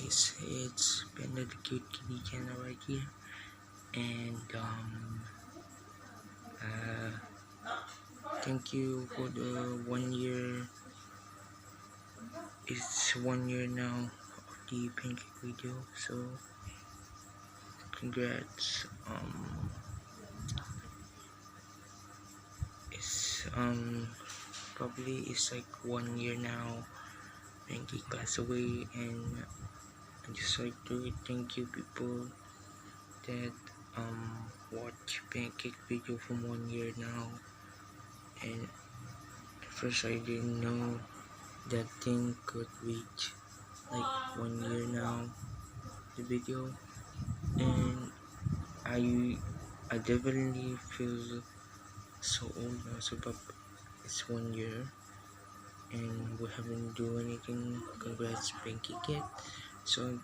guys, it's Panda the Cute Kitty channel right here, and thank you for the 1 year. It's 1 year now of the pancake video, so congrats. It's probably it's like 1 year now. Pancake passed away, and I just like to thank you people that watch pancake video from 1 year now. And at first I didn't know that thing could reach like 1 year now, the video, and I definitely feel so old now. So but it's 1 year and we haven't do anything. Congrats pancake yet. So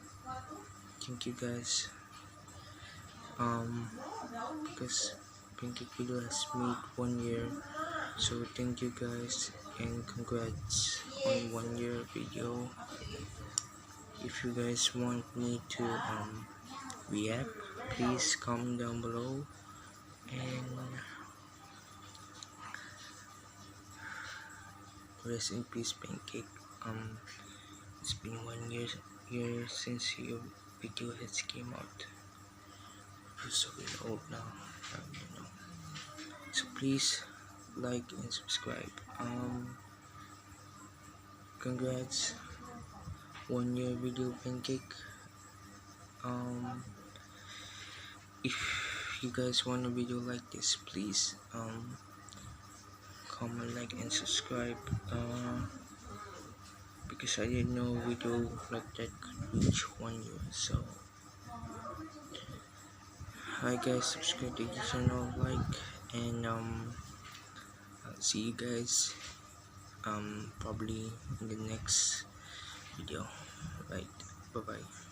thank you guys, because pancake video has made 1 year. So thank you guys and congrats on 1 year video. If you guys want me to react, please comment down below, and rest in peace pancake. It's been 1 year since your video has came out. I feel so really old now, you know. So please like and subscribe. Congrats 1 year video pancake. If you guys want a video like this, please comment, like and subscribe, because I didn't know video like that could reach 1 year. So hi guys, subscribe to the channel, like, and I'll see you guys probably in the next video. Right, bye bye.